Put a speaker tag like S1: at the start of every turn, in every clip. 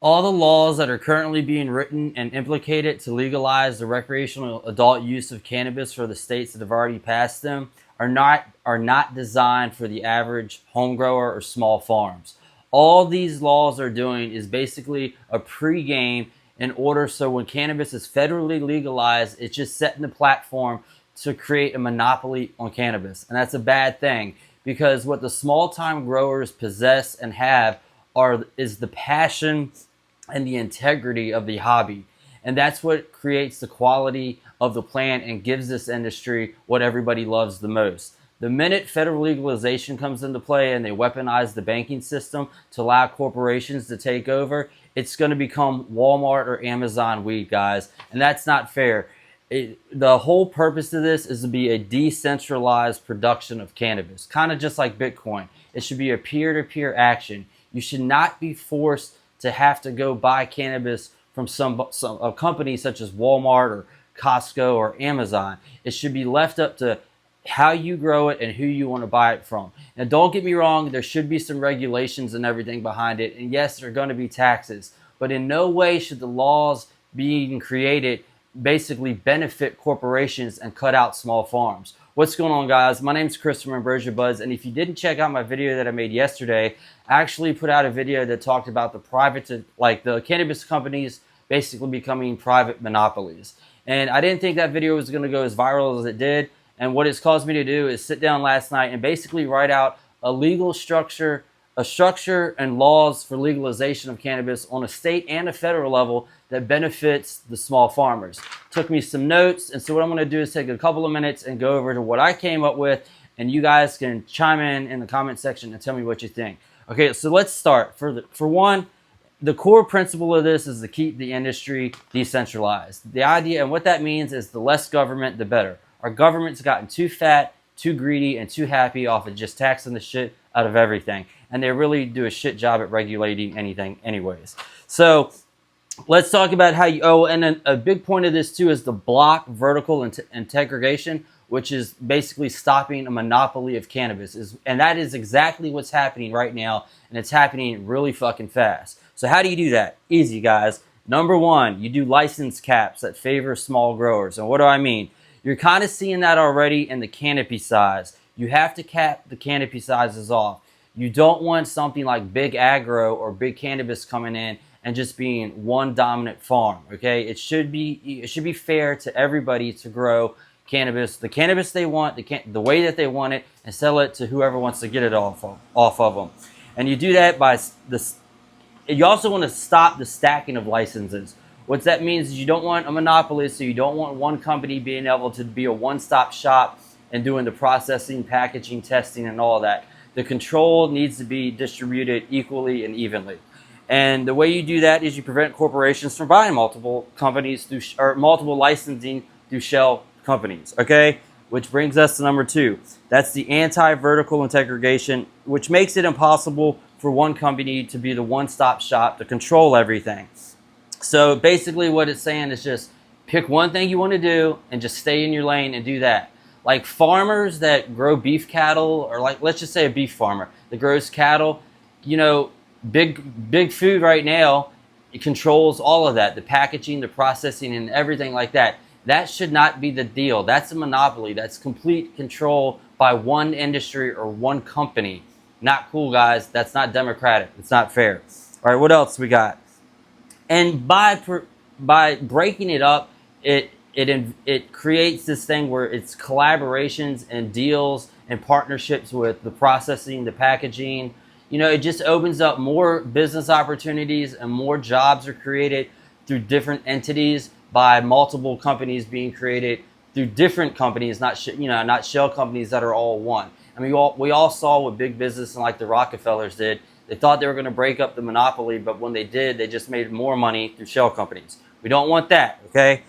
S1: All the laws that are currently being written and implicated to legalize the recreational adult use of cannabis for the states that have already passed them are not designed for the average home grower or small farms. All these laws are doing is basically a pregame in order so when cannabis is federally legalized, it's just setting the platform to create a monopoly on cannabis. And that's a bad thing because what the small time growers possess and have is the passion and the integrity of the hobby. And that's what creates the quality of the plant and gives this industry what everybody loves the most. The minute federal legalization comes into play and they weaponize the banking system to allow corporations to take over, it's going to become Walmart or Amazon weed, guys. And that's not fair. The whole purpose of this is to be a decentralized production of cannabis, kind of just like Bitcoin. It should be a peer-to-peer action. You should not be forced to have to go buy cannabis from a company such as Walmart or Costco or Amazon. It should be left up to how you grow it and who you want to buy it from. Now, don't get me wrong, there should be some regulations and everything behind it. And yes, there are going to be taxes. But in no way should the laws being created basically benefit corporations and cut out small farms. What's going on, guys? My name is Chris from Ambrosia Buds, and if you didn't check out my video that I made yesterday, I actually put out a video that talked about the cannabis companies basically becoming private monopolies. And I didn't think that video was going to go as viral as it did. And what it's caused me to do is sit down last night and basically write out a structure and laws for legalization of cannabis on a state and a federal level that benefits the small farmers. Took me some notes, and so what I'm going to do is take a couple of minutes and go over to what I came up with, and you guys can chime in the comment section and tell me what you think. Okay, so let's start. For one, the core principle of this is to keep the industry decentralized. The idea, and what that means is the less government, the better. Our government's gotten too fat, too greedy, and too happy off of just taxing the shit out of everything. And they really do a shit job at regulating anything anyways. So let's talk about how and then a big point of this too is the block vertical integration, which is basically stopping a monopoly of cannabis. And that is exactly what's happening right now, and it's happening really fucking fast. So how do you do that? Easy, guys. Number one, you do license caps that favor small growers. And what do I mean? You're kind of seeing that already in the canopy size. You have to cap the canopy sizes off. You don't want something like big agro or big cannabis coming in and just being one dominant farm. Okay, it should be fair to everybody to grow cannabis, the cannabis they want, the way that they want it, and sell it to whoever wants to get it off of them. And you do that by this. You also want to stop the stacking of licenses. What that means is you don't want a monopoly, so you don't want one company being able to be a one-stop shop and doing the processing, packaging, testing, and all that. The control needs to be distributed equally and evenly. And the way you do that is you prevent corporations from buying multiple companies or multiple licensing through shell companies, okay? Which brings us to number two. That's the anti-vertical integration, which makes it impossible for one company to be the one-stop shop to control everything. So basically what it's saying is just pick one thing you want to do and just stay in your lane and do that. Like farmers that grow beef cattle, or like let's just say a beef farmer that grows cattle, big food right now, it controls all of that, the packaging, the processing, and everything like that. That should not be the deal. That's a monopoly. That's complete control by one industry or one company. Not cool, guys. That's not democratic. It's not fair. All right, what else we got? And by breaking it up, it creates this thing where it's collaborations and deals and partnerships with the processing, the packaging. It just opens up more business opportunities and more jobs are created through different entities by multiple companies being created through different companies, not shell companies that are all one. I mean, we all saw what big business and like the Rockefellers did. They thought they were going to break up the monopoly, but when they did, they just made more money through shell companies. We don't want that, okay?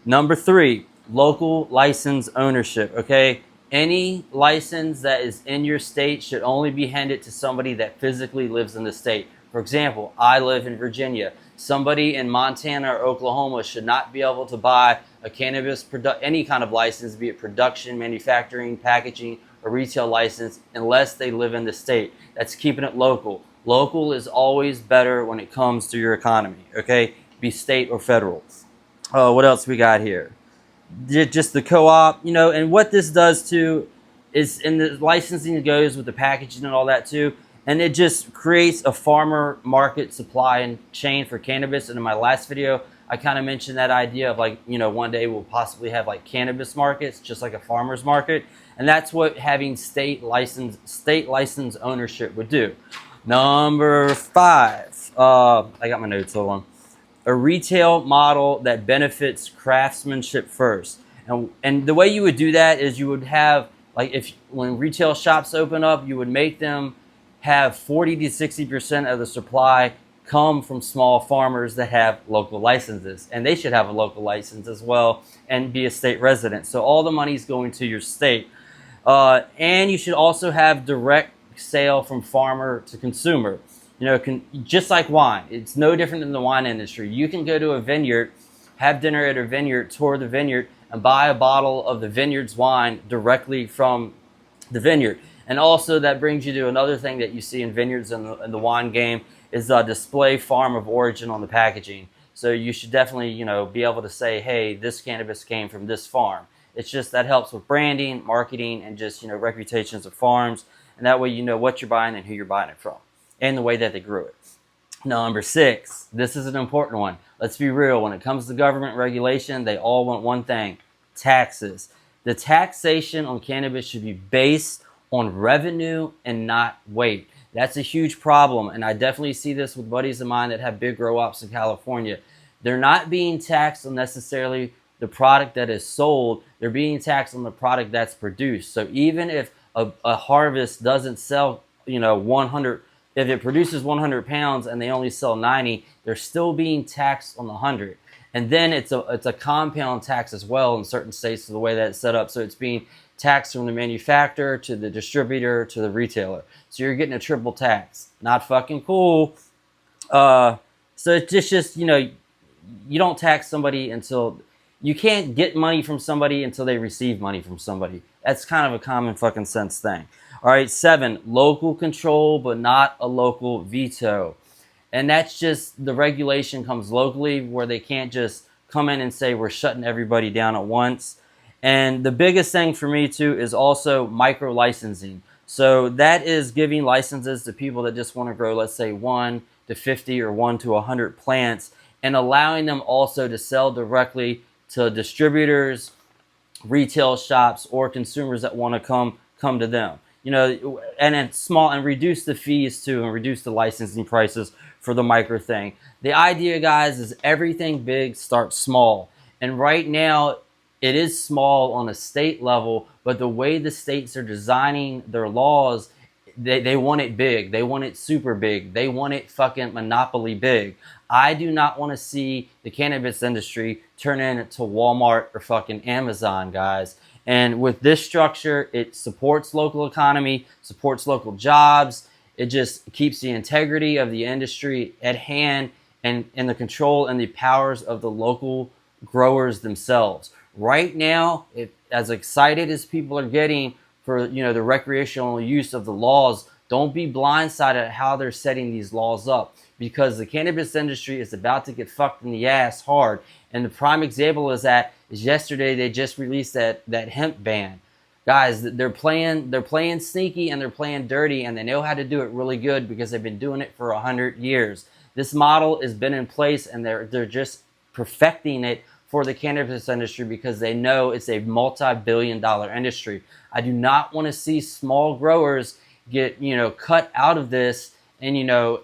S1: Number three, local license ownership, okay? Any license that is in your state should only be handed to somebody that physically lives in the state. For example, I live in Virginia. Somebody in Montana or Oklahoma should not be able to buy a any kind of license, be it production, manufacturing, packaging, or retail license, unless they live in the state. That's keeping it local. Local is always better when it comes to your economy, okay? Be state or federal. What else we got here? Just the co-op, and what this does too is, and the licensing goes with the packaging and all that too, and it just creates a farmer market supply and chain for cannabis. And in my last video, I kind of mentioned that idea of like, one day we'll possibly have like cannabis markets, just like a farmer's market. And that's what having state license ownership would do. Number 5, I got my notes, hold on. A retail model that benefits craftsmanship first. And the way you would do that is you would have, like, when retail shops open up, you would make them have 40 to 60% of the supply come from small farmers that have local licenses, and they should have a local license as well and be a state resident. So all the money is going to your state. And you should also have direct sale from farmer to consumer. Just like wine, it's no different than the wine industry. You can go to a vineyard, have dinner at a vineyard, tour the vineyard, and buy a bottle of the vineyard's wine directly from the vineyard. And also that brings you to another thing that you see in vineyards in the wine game is a display farm of origin on the packaging. So you should definitely, be able to say, hey, this cannabis came from this farm. It's just that helps with branding, marketing, and just, reputations of farms. And that way you know what you're buying and who you're buying it from, and the way that they grew it. Now, number 6, this is an important one. Let's be real. When it comes to government regulation, they all want one thing: taxes. The taxation on cannabis should be based on revenue and not weight. That's a huge problem, and I definitely see this with buddies of mine that have big grow ops in California. They're not being taxed on necessarily the product that is sold. They're being taxed on the product that's produced. So even if a harvest doesn't sell, 100, if it produces 100 pounds and they only sell 90, they're still being taxed on the 100. And then it's a compound tax as well in certain states, the way that it's set up. So it's being taxed from the manufacturer to the distributor to the retailer. So you're getting a triple tax. Not fucking cool. So it's just you don't tax somebody until you can't get money from somebody until they receive money from somebody. That's kind of a common fucking sense thing. All right, 7, local control, but not a local veto. And that's just the regulation comes locally, where they can't just come in and say we're shutting everybody down at once. And the biggest thing for me too is also micro licensing. So that is giving licenses to people that just want to grow, let's say 1 to 50 or 1 to 100 plants, and allowing them also to sell directly to distributors, retail shops, or consumers that want to come to them. And it's small, and reduce the fees too, and reduce the licensing prices for the micro thing. The idea, guys, is everything big starts small. And right now, it is small on a state level, but the way the states are designing their laws, they want it big. They want it super big. They want it fucking monopoly big. I do not want to see the cannabis industry turn into Walmart or fucking Amazon, guys. And with this structure, it supports local economy, supports local jobs. It just keeps the integrity of the industry at hand, and the control and the powers of the local growers themselves. Right now, as excited as people are getting for the recreational use of the laws, don't be blindsided at how they're setting these laws up, because the cannabis industry is about to get fucked in the ass hard. And the prime example is yesterday they just released that hemp ban. Guys, they're playing sneaky and they're playing dirty, and they know how to do it really good because they've been doing it for 100 years. This model has been in place, and they're just perfecting it for the cannabis industry because they know it's a multi-billion-dollar industry. I do not want to see small growers get cut out of this, and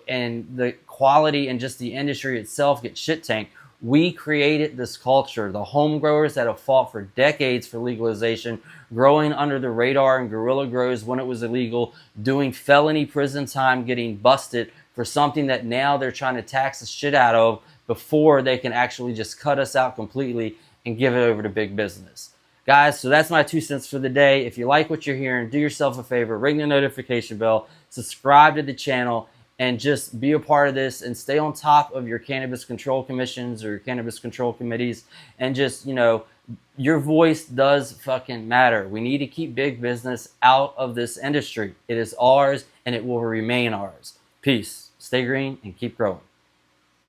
S1: and the quality and just the industry itself get shit tanked. We created this culture. The home growers that have fought for decades for legalization, growing under the radar in guerrilla grows when it was illegal, doing felony prison time, getting busted for something that now they're trying to tax the shit out of before they can actually just cut us out completely and give it over to big business. Guys, so that's my 2 cents for the day. If you like what you're hearing, do yourself a favor, ring the notification bell, subscribe to the channel, and just be a part of this and stay on top of your cannabis control commissions or your cannabis control committees. And just, your voice does fucking matter. We need to keep big business out of this industry. It is ours, and it will remain ours. Peace. Stay green and keep growing.